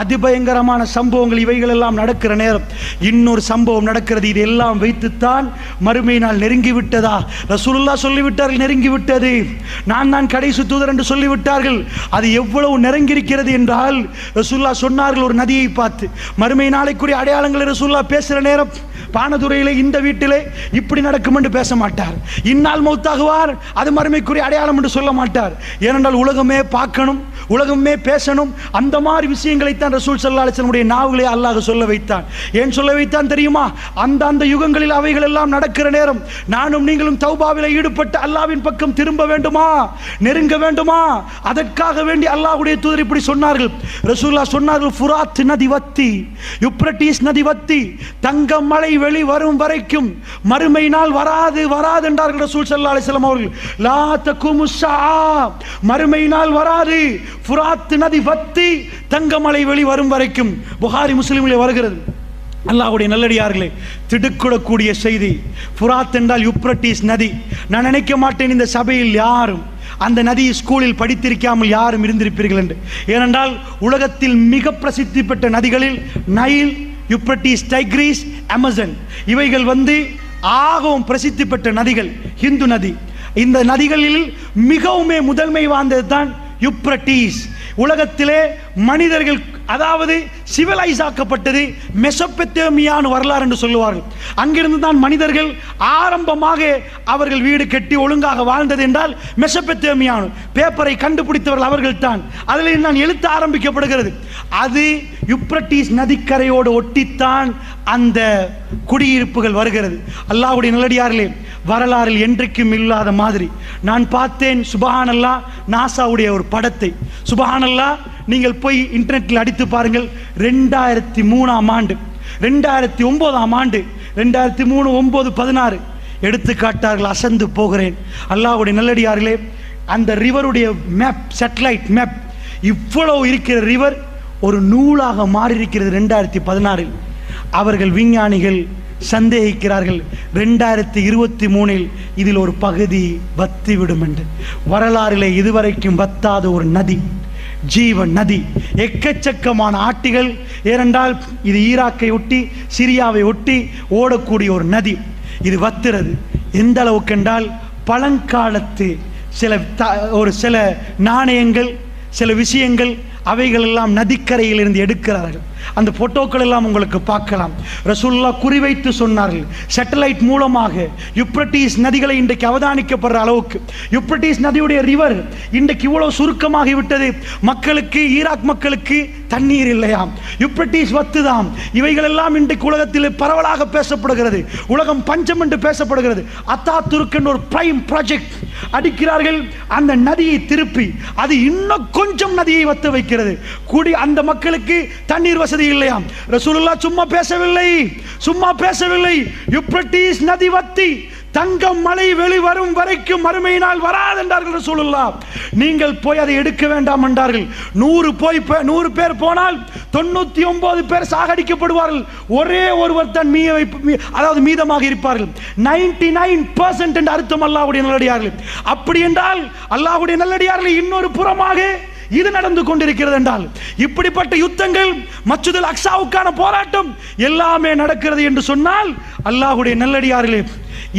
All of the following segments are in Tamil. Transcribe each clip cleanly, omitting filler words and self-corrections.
அதிபயங்கரமான சம்பவங்கள் இவைகள் எல்லாம் நடக்கிற நேரம் இன்னொரு சம்பவம் நடக்கிறது. இதெல்லாம் வைத்துத்தான் மறுமை நாள் நெருங்கிவிட்டதா? ரசூலுல்லாஹ் சொல்லிவிட்டார்கள், நெருங்கிவிட்டது, நான் தான் கடைசி தூதர் என்று சொல்லிவிட்டார்கள். அது எவ்வளவு நெருங்கியிருக்கிறது என்றால் ரசூலுல்லாஹ் சொன்னார்கள் ஒரு நதியை பார்த்து, மறுமை நாளைக்குரிய அடையாளங்களை ரசூலுல்லாஹ் பேசுகிற நேரம் பானதுரையிலே இந்த வீட்டிலே இப்படி நடக்கும் என்று பேச மாட்டார். இன்னால் மௌத்தாகுவார், அது மறுமைக்குரிய அடையாளம் என்று சொல்ல மாட்டார். ஏனென்றால் உலகமே பார்க்கணும், உலகமே பேசணும். அந்த மாதிரி விஷயங்களைத்தான் ரசூல் ஸல்லல்லாஹு அலைஹி வஸல்லம் நாவுகளே அல்லாஹ் சொல்ல வைத்தான். ஏன் சொல்ல வைத்தான் தெரியுமா? அந்த யுகங்களில் அவைகள் எல்லாம் நடக்கிற நேரம் நானும் நீங்களும் தௌபாவிலே ஈடுபட்டு அல்லாஹ்வின் பக்கம் திரும்ப வேண்டுமா, நெருங்க வேண்டுமா? அதற்காக வேண்டி அல்லாஹ்வுடைய தூதர் இப்படி சொன்னார்கள். ரசூலுல்லாஹ் சொன்னார்கள், ஃபுராத் நதி வத்தி, யூப்ரட்டிஸ் நதி வத்தி, தங்க மலை வெளி வரும் வரைக்கும் மறுமை நாள் வராது வராது என்றார்கள் ரசூல் ஸல்லல்லாஹு அலைஹி வஸல்லம் அவர்கள். லா தகுமு ஸஆ, மறுமை நாள் வராது. ஃபுராத் நதி வத்தி, தங்கமலை வெளி வரும் வரைக்கும். புகாரி முஸ்லிமிலே வருகிறது. அல்லாஹ்வுடைய நல்லடியார்களே, திடுக்கிடக்கூடிய செய்தி. ஃபுராத் என்றால் யூப்ரட்டிஸ் நதி. நான் நினைக்க மாட்டேன் இந்த சபையில் யாரும் அந்த நதி ஸ்கூலில் படித்திருக்காமல் யாரும் இருந்திருப்பீர்கள் என்று. ஏனென்றால் உலகத்தில் மிக பிரசித்தி பெற்ற நதிகளில் நைல், யூப்ரட்டிஸ், டைக்ரீஸ், அமேசான் இவைகள் ஆகவும் பிரசித்தி பெற்ற நதிகள். ஹிந்து நதி. இந்த நதிகளில் மிகவும் முதன்மை வாய்ந்தது தான் யூப்ரட்டிஸ். உலகத்திலே மனிதர்கள் அதாவது சிவிலைஸ் ஆக்கப்பட்டது மெசொப்பொத்தேமியான்னு வரலாறு என்று சொல்லுவார்கள். அங்கிருந்து தான் மனிதர்கள் ஆரம்பமாக அவர்கள் வீடு கட்டி ஒழுங்காக வாழ்ந்தது என்றால் மெசொப்பொத்தேமியான். பேப்பரை கண்டுபிடித்தவர்கள் அவர்கள் தான். அதில் நான் எழுத்து ஆரம்பிக்கப்படுகிறது. அது யூப்ரட்டிஸ் நதிக்கரையோடு ஒட்டித்தான் அந்த குடியிருப்புகள் வருகிறது. அல்லாஹ்வுடைய நல்லடியார்களே, வரலாறில் என்றைக்கும் இல்லாத மாதிரி நான் பார்த்தேன். சுபஹானல்லாஹ், நாசாவுடைய ஒரு படத்தை. சுபஹானல்லாஹ், நீங்கள் போய் இன்டர்நெட்டில் அடித்து பாருங்கள். 2003ஆம் ஆண்டு, 2009ஆம் ஆண்டு, 2003, 9, 16 எடுத்து காட்டார்கள். அசந்து போகிறேன். அல்லாஹ்வுடைய நல்லடியார்களே, அந்த ரிவருடைய மேப், சேட்டலைட் மேப், இவ்வளவு இருக்கிற ரிவர் ஒரு நூலாக மாறி இருக்கிறது 2016. அவர்கள் விஞ்ஞானிகள் சந்தேகிக்கிறார்கள் 2023 இதில் ஒரு பகுதி வத்திவிடும் என்று. வரலாறிலே இதுவரைக்கும் வத்தாத ஒரு நதி, ஜீவன் நதி. எக்கச்சக்கமான ஆட்டிகள். ஏனென்றால் இது ஈராக்கை ஒட்டி, சிரியாவை ஒட்டி ஓடக்கூடிய ஒரு நதி. இது வத்துறது எந்த அளவுக்கு என்றால் பழங்காலத்து சில நாணயங்கள், சில விஷயங்கள் அவைகள் எல்லாம் நதிக்கரையில் இருந்து எடுக்கிறார்கள். அந்த போட்டோக்கள் எல்லாம் உங்களுக்கு பார்க்கலாம். ரசூலுல்லாஹ் குறிவைத்து சொன்னார்கள், சேட்டலைட் மூலமாக யூப்ரட்டிஸ் நதிகளை இன்றைக்கு அவதானிக்கப்படுற அளவுக்கு. யூப்ரட்டிஸ் நதியுடைய ரிவர் இன்றைக்கு இவ்வளவு சுருக்கமாகிவிட்டது. மக்களுக்கு, ஈராக் மக்களுக்கு தண்ணீர் இல்லையாம், யூப்ரட்டிஸ் வத்துதாம். இவைகள் எல்லாம் இன்றைக்கு உலகத்தில் பரவலாக பேசப்படுகிறது. உலகம் பஞ்சம் என்று பேசப்படுகிறது. அத்தாதுர்க் என்ற ஒரு பிரைம் ப்ராஜெக்ட் அடிக்கிறார்கள். அந்த நதியை திருப்பி அது இன்னும் கொஞ்சம் நதியை வத்த வைக்கிறது. கூடி அந்த மக்களுக்கு தண்ணீர் வசதி இல்லையாம். ரசூலுல்லாஹ் சும்மா பேசவில்லை. யூப்ரட்டிஸ் நதி வத்தி தங்கம் மலை வெளிவரும் வரைக்கும் மறுமை நாள் வராது என்றார்கள் ரசூலுல்லாஹ். நீங்கள் போய் அதை எடுக்க வேண்டாம் என்றார்கள். 100 பேர் போனால் 99 பேர் சாகடிக்கப்படுவார்கள். ஒரே ஒருவர் தான் மீதமாக இருப்பார்கள். 99% என்று அர்த்தம் அல்லாஹ்வுடைய நல்லடியார்கள். அப்படி என்றால் அல்லாஹ்வுடைய நல்லடியார்கள் இன்னொரு புறமாக இது நடந்து கொண்டிருக்கிறது என்றால், இப்படிப்பட்ட யுத்தங்கள், மஸ்ஜிதுல் அக்ஸாவுக்கான போராட்டம் எல்லாமே நடக்கிறது என்று சொன்னால், அல்லாஹ்வுடைய நல்லடியார்களே,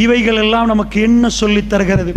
இவைகள் எல்லாம் நமக்கு என்ன சொல்லித் தருகிறது?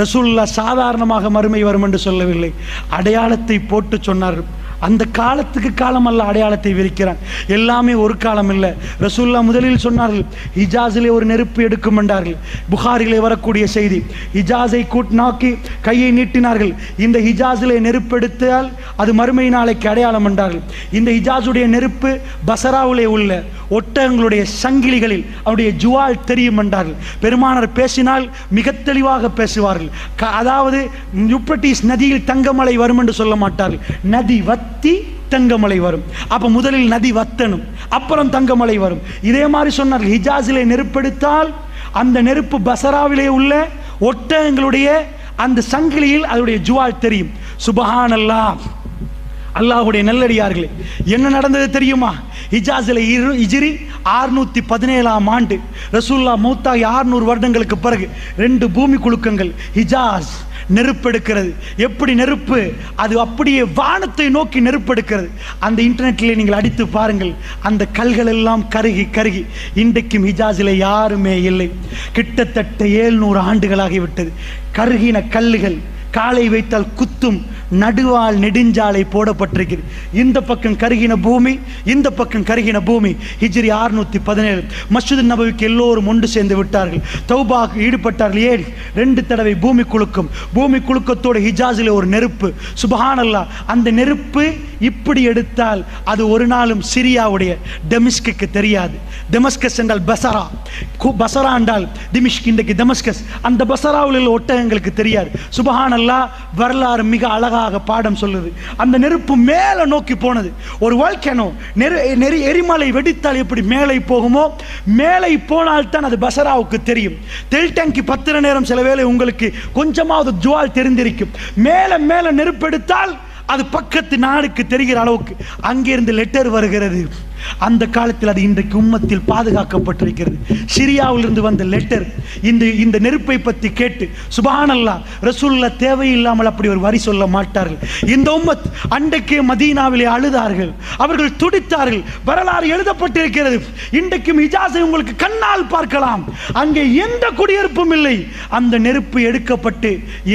ரசூலுல்லாஹ் சாதாரணமாக மறுமை வரும் என்று சொல்லவில்லை, அடையாளத்தை போட்டு சொன்னார்கள். அந்த காலத்துக்கு காலம் அல்ல அடையாளத்தை விரிக்கிறான். எல்லாமே ஒரு காலம் இல்லை. ரசூலுல்லாஹ் முதலில் சொன்னார்கள், ஹிஜாஸிலே ஒரு நெருப்பு எடுக்கும் என்றார்கள். புகாரிலே வரக்கூடிய செய்தி. ஹிஜாஸை நோக்கி கையை நீட்டினார்கள். இந்த ஹிஜாஸிலே நெருப்பு எடுத்தால் அது மறுமை நாளைக்கு அடையாளம் என்றார்கள். இந்த ஹிஜாஸுடைய நெருப்பு பசராவிலே உள்ள ஒட்டகங்களுடைய சங்கிலிகளில் அவருடைய ஜுவால் தெரியும் என்றார்கள். பெருமானார் பேசினால் மிக தெளிவாக பேசுவார்கள். அதாவது யூப்ரட்டிஸ் நதியில் தங்கமலை வரும் என்று சொல்ல மாட்டார்கள். நதி வத்தி தங்கமலை வரும். அப்ப முதலில் நதி வத்தணும், அப்புறம் தங்கமலை வரும். இதே மாதிரி சொன்னார்கள், ஹிஜாஸிலே நெருப்பெடுத்தால் அந்த நெருப்பு பசராவிலே உள்ள ஒட்டகங்களுடைய அந்த சங்கிலியில் அதனுடைய ஜுவால் தெரியும். சுபஹானல்லாஹ். அல்லாஹ்வுடைய நல்லடியார்களே, என்ன நடந்தது தெரியுமா? ஹிஜாஸில் ஹிஜ்ரி 617ஆம் ஆண்டு ரசூலுல்லாஹ் மௌத்தாகி 600 வருடங்களுக்கு பிறகு 2 பூமி குலுக்கங்கள், ஹிஜாஸ் நெருப்பெடுக்கிறது. எப்படி நெருப்பு? அது அப்படியே வானத்தை நோக்கி நெருப்பெடுக்கிறது. அந்த இன்டர்நெட்டில் நீங்கள் அடித்து பாருங்கள், அந்த கல்கள் எல்லாம் கருகி கருகி இன்றைக்கும் ஹிஜாஸில் யாருமே இல்லை. கிட்டத்தட்ட 700 ஆண்டுகளாகிவிட்டது. கருகின கல்லுகள் காலை வைத்தால் குத்தும் நடுவால் நெடுஞ்சாலை போடப்பட்டிருக்கிறது. இந்த பக்கம் கருகின பூமி, இந்த பக்கம் கருகின பூமி. ஹிஜ்ரி 617 மஸ்ஜித் நபவிக்கு எல்லோரும் ஒன்று சேர்ந்து விட்டார்கள். தௌபாக்கு ஈடுபட்டார்கள். ஏன்? 2 தடவை பூமி குலுக்கும். பூமி குலுக்கத்தோடு ஹிஜாஸில் ஒரு நெருப்பு. சுப்ஹானல்லாஹ். அந்த நெருப்பு இப்படி எடுத்தால் அது ஒரு நாளும் சிரியாவுடைய டெமிஸ்குக்கு தெரியாது. டெமஸ்கஸ் என்றால் பசரா, பசரா என்றால் திமிஷ்க், இன்றைக்கு டெமஸ்கஸ். அந்த பசராவில் உள்ள ஒட்டகங்களுக்கு தெரியாது. சுப்ஹானல்லாஹ். வரலாறு மிக அழகாக பாடம் சொல்லுது. அந்த நெருப்பு மேலே நோக்கி போனது. ஒரு வால்கனோ எரிமலை வெடித்தால் எப்படி மேலே போகுமோ, மேலே போனால் தான் அது பசராவுக்கு தெரியும். தெல் டேங்கி பத்திர நேரம் சில வேளை உங்களுக்கு கொஞ்சமாவது ஜுவால் தெரிந்திருக்கும். மேலே மேலே நெருப்பெடுத்தால் அது பக்கத்து நாடுக்கு தெரிகிற அளவுக்கு அங்கிருந்து லெட்டர் வருகிறது. அந்த காலத்தில் அது இன்றைக்கு உம்மத்தில் பாதுகாக்கப்பட்டிருக்கிறது. சிரியாவிலிருந்து வந்த லெட்டர் இந்த நெருப்பை பற்றி கேட்டு சுப்ஹானல்லாஹ், ரசூலுல்லாஹ் தேவையில்லாமல் அப்படி ஒரு வரி சொல்ல மாட்டார்கள். இந்த உம்மத் அன்றைக்கே மதீனாவிலே அழுதார்கள், அவர்கள் துடித்தார்கள். வரலாறு எழுதப்பட்டிருக்கிறது. இன்றைக்கும் ஹிஜாஸை உங்களுக்கு கண்ணால் பார்க்கலாம். அங்கே எந்த குடியிருப்பும் இல்லை. அந்த நெருப்பு எடுக்கப்பட்டு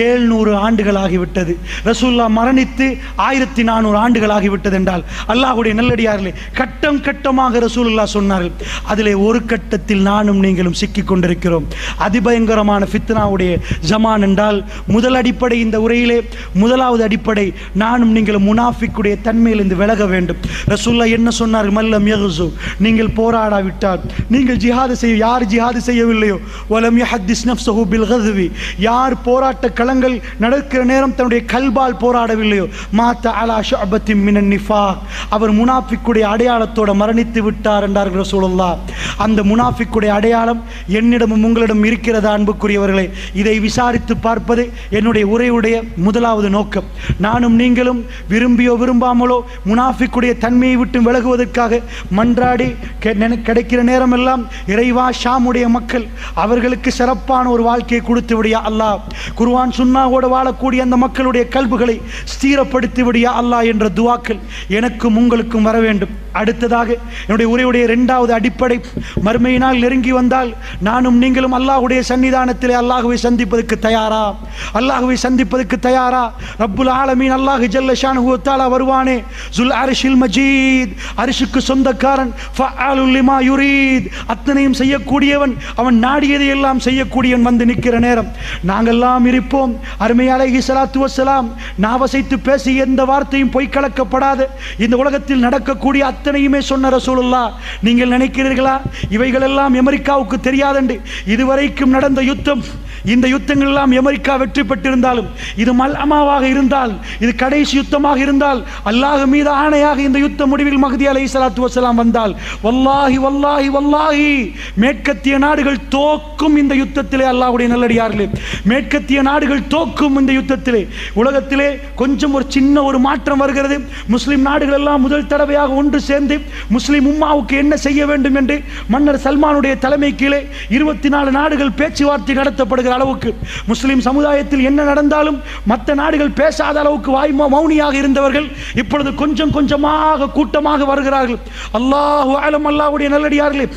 700 ஆண்டுகள் ஆகிவிட்டது. ரசூலுல்லாஹ் மரணித்து 1400 ஆண்டுகள் ஆகிவிட்டது என்றால் அல்லாஹ்வுடைய நல்லடியார்களே, கட்டம் கட்டமாக ரசூலுல்லாஹ் சொன்னார்கள். அதிலே ஒரு கட்டத்தில் நானும் நீங்களும் சிக்கிக் கொண்டிருக்கிறோம். அதிபயங்கரமான ஃபித்னாவுடைய ஜமான் என்றால் முதல் அடிப்படை, இந்த உரையிலே முதலாவது அடிப்படை, நானும் நீங்களும் முனாஃபிக்குடைய தன்மையிலிருந்து விலக வேண்டும். ரசூலுல்லாஹ் என்ன சொன்னார்? மல்லம் யக்ஸு, நீங்கள் போராடாவிட்டால், நீங்கள் ஜிஹாது செய்ய, யார் ஜிஹாது செய்யவில்லையோ, வலம் யஹத்திஸ் நஃப்ஸஹு பில் கத்வி, யார் போராட்ட களங்கள் நடக்கிற நேரம் தன்னுடைய கல்பால் போராடவில்லையோ, மாத்த அலா ஷஅபத்தின் மினன் நிஃபாக், அவர் முனாஃபிக்குடைய அடையாளத்தோடு மரணித்து விட்டார் என்றார்கள் ரசூலுல்லாஹ். அந்த முனாஃபிக்குடைய அடையாளம் என்னிடமும் உங்களிடம் இருக்கிறதா அன்புக்குரியவர்களே? இதை விசாரித்து பார்ப்பது என்னுடைய உரையுடைய முதலாவது நோக்கம். நானும் நீங்களும் விரும்பியோ விரும்பாமலோ முனாஃபிக்குடைய தன்மையை விட்டு விலகுவதற்காக மன்றாடி கிடைக்கிற நேரமெல்லாம், இறைவா ஷாமுடைய மக்கள் அவர்களுக்கு சிறப்பான ஒரு வாழ்க்கையை கொடுத்து விடியா அல்லாஹ், குர்ஆன் சுன்னாவோடு வாழக்கூடிய அந்த மக்களுடைய கல்புகளை ஸ்திரப்படுத்தி விடியா அல்லாஹ் என்ற துவாக்கள் எனக்கும் உங்களுக்கும் வர வேண்டும். அடுத்ததாக என்னுடைய உரையுடைய 2வது அடிப்படை, மறுமையினால் நெருங்கி வந்தால் நானும் நீங்களும் அல்லாஹ்வுடைய சன்னிதானத்திலே அல்லாஹ்வை சந்திப்பதற்கு தயாரா? அல்லாஹ்வை சந்திப்பதற்கு தயாரா? ரப்புல் ஆலமீன் அல்லாஹ் ஜல்ல ஷானுஹு வ தஆலா வருவானே, ஜுல் அர்ஷில் மஜீத், அர்ஷுக்கு சொந்தக்காரன், ஃபஅலுல் லிமா யுரீத், அத்தனையும் செய்யக்கூடியவன், அவன் நாடியதை எல்லாம் செய்யக்கூடியவன் வந்து நிற்கிற நேரம் நாங்கெல்லாம் இருப்போம். அருமை அலைஹி ஸலாத்து வஸ்ஸலாம் நாவசைத்து பேசி எந்த வார்த்தையும் பொய் கலக்கப்படாத இந்த உலகத்தில் நடக்கக்கூடிய அத்தனையுமே சொன்ன ரசூலுல்லாஹ். நீங்கள் நினைக்கிறீர்களா இவைகள் எல்லாம் அமெரிக்காவுக்கு தெரியாதென்று? இதுவரைக்கும் நடந்த யுத்தம், இந்த யுத்தங்கள் எல்லாம் அமெரிக்கா வெற்றி பெற்றிருந்தாலும், இது மல்அமாவாக இருந்தால், இது கடைசி யுத்தமாக இருந்தால், அல்லாஹ் மீது ஆணையாக இந்த யுத்த முடிவில் மஹ்தி அலைஹிஸ்ஸலாத்து வஸ்ஸலாம் வந்தால், வல்லாஹி வல்லாஹி வல்லாஹி மேற்கத்திய நாடுகள் தோக்கும் இந்த யுத்தத்திலே. அல்லாஹ்வுடைய நல்லடியார்களே, மேற்கத்திய நாடுகள் தோக்கும் இந்த யுத்தத்திலே. உலகத்திலே கொஞ்சம் ஒரு சின்ன ஒரு மாற்றம் வருகிறது. முஸ்லிம் நாடுகள் எல்லாம் முதல் தடவையாக ஒன்று சேர்ந்து முஸ்லிம் உம்மாவுக்கு என்ன செய்ய வேண்டும் என்று மன்னர் சல்மானுடைய தலைமை கீழே 24 நாடுகள் பேச்சுவார்த்தை நடத்தப்படுகிற அளவுக்கு, முஸ்லிம் சமுதாயத்தில் என்ன நடந்தாலும் மற்ற நாடுகள் பேசாத அளவுக்கு மௌனியாக இருந்தவர்கள் இப்பொழுது கொஞ்சம் கொஞ்சமாக கூட்டமாக வருகிறார்கள். அல்லாஹு அலம். அல்லாஹ்வுடைய நல்லடியார்களே,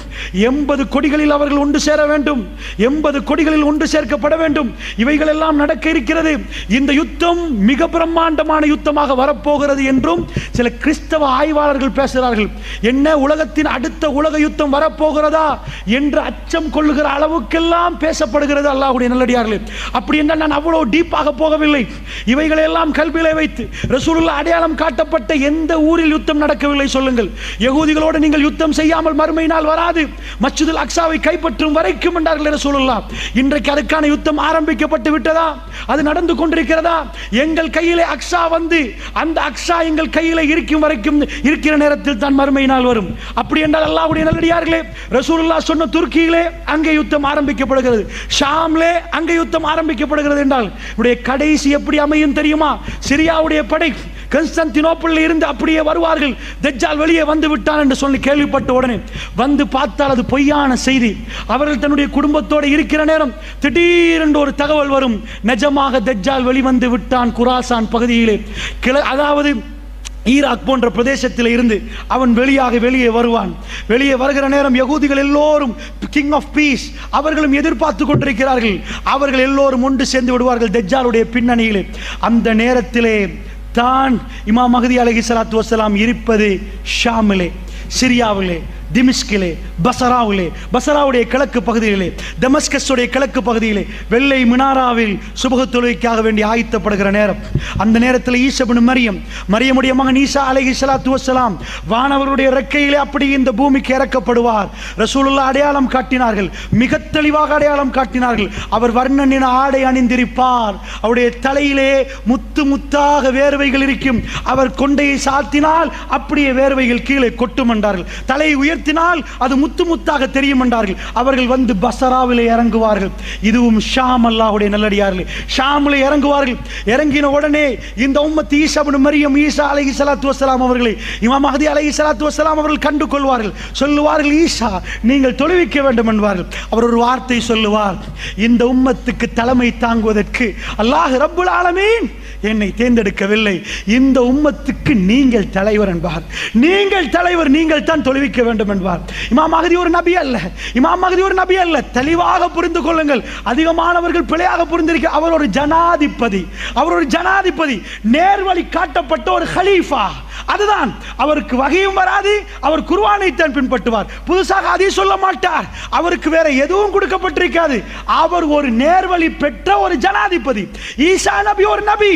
80 கொடிகளில் அவர்கள் ஒன்று சேர வேண்டும். 80 கொடிகளில் ஒன்று சேர்க்கப்பட வேண்டும். இவைகள் எல்லாம் நடக்க இருக்கிறது. இந்த யுத்தம் மிக பிரம்மாண்டமான யுத்தமாக வரப்போகிறது என்றும் சில கிறிஸ்தவ ஆய்வாளர்கள் பேசுகிறார்கள். என்ன, உலகத்தின் அடுத்த உலக யுத்தம் வரப்போகிறதா என்று அச்சம் கொள்ளுகிற அளவுக்கெல்லாம் பேசப்படுகிறது. அல்லாஹ்வுடைய நல்லடியார்களே, அப்படி என்றால் நான் அவ்வளவு டீப்பாக போகவில்லை. இவைகளை எல்லாம் கல்வியிலே வைத்து ரசூலுல்லாஹ் அடையாளம் காட்டப்பட்ட எந்த ஊரில் யுத்தம் நடக்கவில்லை சொல்லுங்கள். யகூதிகளோடு நீங்கள் யுத்தம் செய்யாமல் மறுமை நாள் வராது, மஸ்ஜிதுல் அக்ஸாவை கைப்பற்றும் வரைக்கும் என்றார்கள் ரசூலுல்லாஹ். இன்றைக்கு அதுக்கான யுத்தம் ஆரம்பிக்கப்பட்டு விட்டதா? அது நடந்து கொண்டிருக்கிறதா? எங்கள் கையிலே அக்ஸா வந்து அந்த அக்ஸா எங்கள் கையிலே இருக்கும் வரைக்கும் இருக்கிற நேரத்தில் தான் மறுமை நாள் வரும். அப்படி என்றால் அல்லாஹ்வுடைய நல்லடியார்களே, ரசூலுல்லாஹ் சொன்ன துருக்கியிலே அங்கே யுத்தம் ஆரம்பிக்கப்படுகிறது, ஷாம்லே அங்கே யுத்தம் ஆரம்பிக்கப்படுகிறது என்றால் உடைய கடைசி எப்படி அமையும் தெரியுமா? சிரியாவுடைய படை கான்ஸ்டான்டினோப்பிளில் இருந்து அப்படியே வருவார்கள். தஜ்ஜால் வெளியே வந்து விட்டான் என்று சொல்லி கேள்விப்பட்ட உடனே வந்து பார்த்தால் அது பொய்யான செய்தி. அவர்கள் தன்னுடைய குடும்பத்தோடு இருக்கிற நேரம் திடீரென்று ஒரு தகவல் வரும், நிஜமாக தஜ்ஜால் வெளிவந்து விட்டான். குராசான் பகுதியிலே, அதாவது ஈராக் போன்ற பிரதேசத்தில் இருந்து அவன் வெளியே வருவான். வெளியே வருகிற நேரம் யகூதிகள் எல்லோரும் கிங் ஆஃப் பீஸ் அவர்களும் எதிர்பார்த்து கொண்டிருக்கிறார்கள். அவர்கள் எல்லோரும் ஒன்று சேர்ந்து விடுவார்கள் தஜ்ஜாலுடைய பின்னணியிலே. அந்த நேரத்திலே தான் இமாம் மஹ்தி அலைஹிஸ்ஸலாத்து வஸ்ஸலாம் இருப்பது ஷாமிலே, சிரியாவிலே, திமிஷ்கிலே, பசராவிலே, பசராவுடைய கிழக்கு பகுதியிலே, டமஸ்கஸுடைய கிழக்கு பகுதியிலே வெள்ளை மினாராவில் சுபஹ் தொழுகைக்காக வேண்டி ஆயத்தப்படுகிற நேரம். அந்த நேரத்தில் ஈசா இப்னு மரியமுடைய மகன் ஈசா அலைஹிஸ்ஸலாத்து வஸ்ஸலாம் வானவருடைய ரெக்கையிலே அப்படி இந்த பூமிக்கு இறக்கப்படுவார். ரசூலுல்லாஹ் அடையாளம் காட்டினார்கள், மிக தெளிவாக அடையாளம் காட்டினார்கள். அவர் வர்ணனின ஆடை அணிந்திருப்பார். அவருடைய தலையிலே முத்து முத்தாக வேர்வைகள் இருக்கும். அவர் கொண்டையை சாத்தினால் அப்படியே வேர்வைகள் கீழே கொட்டும் என்றார்கள். தலையை உயர்த்தினால் அது முத்து முத்தாக தெரியும் என்றார்கள். அவர்கள் வந்து பசராவிலே இறங்குவார்கள். இதுவும் ஷாம், அல்லாஹ்வுடைய நல்லடியார்களே, ஷாமிலே இறங்குவார்கள். இறங்கின உடனே இந்த உம்மத் ஈசா இப்னு மரியம், ஈசா அலைஹிஸ்ஸலாத்து வஸ்ஸலாம் அவர்களை இமாம் மஹ்தி அலைஹிஸ்ஸலாத்து வஸ்ஸலாம் அவர்கள் கண்டு கொள்வார்கள். சொல்லுவார்கள், ஈசா நீங்கள் தொழுவிக்க வேண்டும் என்பார்கள். அவர் ஒரு வார்த்தை சொல்லுவார், இந்த உம்மத்துக்கு தலைமை தாங்குவதற்கு அல்லாஹ் ரப்புல் ஆலமீன் என்னை தேர்ந்தெடுக்கவில்லை, இந்த உம்மத்துக்கு நீங்கள் தலைவர் என்பார். நீங்கள் தலைவர், நீங்கள் தான் தொழுவிக்க வேண்டும் என்பார். இமாம் மஹ்தி ஒரு நபி அல்ல, இமாம் மஹ்தி ஒரு நபி அல்ல. தெளிவாக புரிந்து கொள்ளுங்கள், அதிகமானவர்கள் பிழையாக புரிந்திருக்க. அவர் ஒரு ஜனாதிபதி, அவர் ஒரு ஜனாதிபதி, நேர்வழி காட்டப்பட்ட ஒரு ஹலீஃபா. அதுதான், அவருக்கு வகையும் வராது, அவர் குர்ஆனை தான் பின்பற்றுவார், புதுசாக ஹதீஸ் சொல்ல மாட்டார், அவருக்கு வேற எதுவும் கொடுக்கப்பட்டிருக்காது. அவர் ஒரு நேர்வழி பெற்ற ஒரு ஜனாதிபதி. ஈசா நபி ஒரு நபி,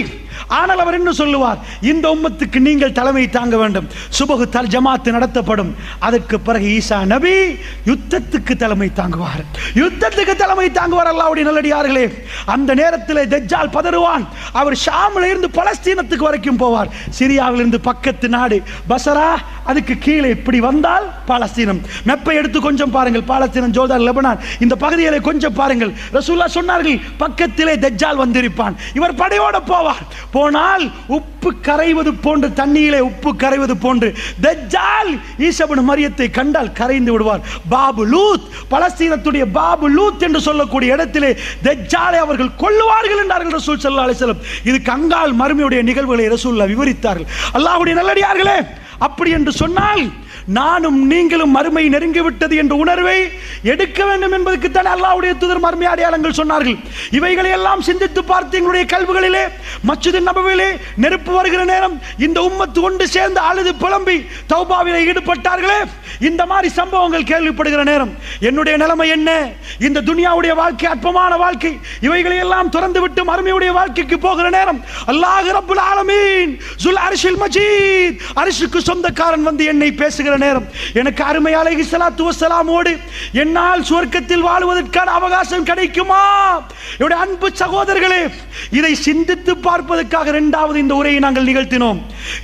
ஆனால் அவர் என்ன சொல்லுவார், இந்த உம்மத்துக்கு நீங்கள் தலைமை தாங்க வேண்டும். சுபஹ் ஜமாத் நடத்தப்படும். அதற்கு பிறகு ஈசா நபி யுத்தத்துக்கு தலைமை தாங்குவார், யுத்தத்துக்கு தலைமை தாங்குவார். அல்லாஹ்வுடைய நல்லடியார்களே, அந்த நேரத்தில் தஜ்ஜால் பதறுவான். அவர் ஷாமில் இருந்து பலஸ்தீனத்துக்கு வரைக்கும் போவார். சிரியாவில் இருந்து பக்கத்து நாடு பசரா, அதுக்கு கீழே இப்படி வந்தால் பாலஸ்தீனம். மெப்பை எடுத்து கொஞ்சம் பாருங்கள், பாலஸ்தீனம், ஜோர்தான், லெபனான் இந்த பகுதிகளை கொஞ்சம் பாருங்கள். ரசூலுல்லாஹ் சொன்னார்கள், பக்கத்திலே தஜ்ஜால் வந்திருப்பான், இவர் படையோட போவார். போனால் உப்பு கரைவது போன்று, தண்ணியிலே உப்பு கரைவது போன்று தஜ்ஜால் ஈசா இப்னு மரியத்தை கண்டால் கரைந்து விடுவார். பாபு லூத், பலஸ்தீனத்துடைய பாபு லூத் என்று சொல்லக்கூடிய இடத்திலே தஜ்ஜாலை அவர்கள் கொல்லுவார்கள் என்றார்கள் ரசூல் ஸல்லல்லாஹு அலைஹி வஸல்லம். இதுக்கு அங்கால் மறுமையுடைய நிகழ்வுகளை ரசூலுல்லாஹ் விவரித்தார்கள். அல்லாஹ்வுடைய நல்லடியார்களே, அப்படி என்று சொன்னால் நானும் நீங்களும் மறுமை நெருங்கிவிட்டது என்ற உணர்வை எடுக்க வேண்டும் என்பதற்கு தான் அல்லாஹ்வுடைய தூதர் மறுமை அடையாளங்கள் சொன்னார்கள். இவைகளை எல்லாம் சிந்தித்து பார்த்து எங்களுடைய கல்விகளிலே, மஸ்ஜித் நபவியிலே நெருப்பு வருகிற நேரம் இந்த உம்மத்து ஒன்று சேர்ந்து அழுது புலம்பி தௌபாவிலே ஈடுபட்டார்களே, இந்த மாதிரி சம்பவங்கள் கேள்விப்படுகிற நேரம் என்னுடைய நிலைமை என்ன? இந்த துனியாவுடைய வாழ்க்கை அற்பமான வாழ்க்கை, இவைகளை எல்லாம் துறந்து விட்டு மறுமையுடைய வாழ்க்கைக்கு போகிற நேரம் அல்லாஹ் ரப்புல் ஆலமீன் ஜுல் அர்ஷில் மஜீத், அர்ஷுக்கு சொந்தக்காரன் வந்து என்னை பேசுகிற நேரம், எனக்கு அருமை அலைஹிஸ்ஸலாத்து வஸ்ஸலாமோடு என்னால் சுவர்க்கத்தில் வாழ்வதற்கான அவகாசம் கிடைக்குமா? என்னுடைய அன்பு சகோதரர்களே, இதை சிந்தித்து பார்ப்பதற்காக இரண்டாவது இந்த உரையை நாங்கள் நிகழ்த்தினோம்.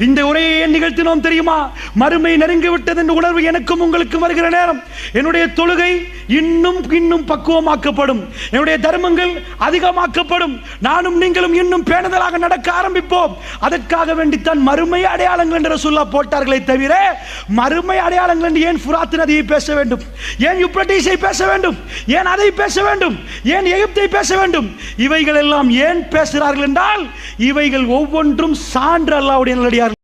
இந்த உரையை ஏன் நிகழ்த்தினோம் தெரியுமா? மறுமை நெருங்கிவிட்டது என்ற உணர்வு எனக்கும் உங்களுக்கும் வருகிற நேரம் என்னுடைய தொழுகை இன்னும் பக்குவமாக்கப்படும், என்னுடைய தர்மங்கள் அதிகமாக்கப்படும், நானும் நீங்களும் இன்னும் பேணுதலாக நடக்க ஆரம்பிப்போம். அதற்காக வேண்டித்தான் மறுமை அடையாளங்கள் என்று ரசூலுல்லாஹ் போட்டார்களே தவிர, மறுமை அடையாளங்கள் என்று ஏன் ஃபுராத் நதியை பேச வேண்டும்? ஏன் யூப்ரட்டிஸை பேச வேண்டும்? ஏன் அதை பேச வேண்டும்? ஏன் எகிப்தை பேச வேண்டும்? இவைகள் எல்லாம் ஏன் பேசுகிறார்கள் என்றால், இவைகள் ஒவ்வொன்றும் சான்று அல்லாஹ்வுடைய நல்லடியார்கள்.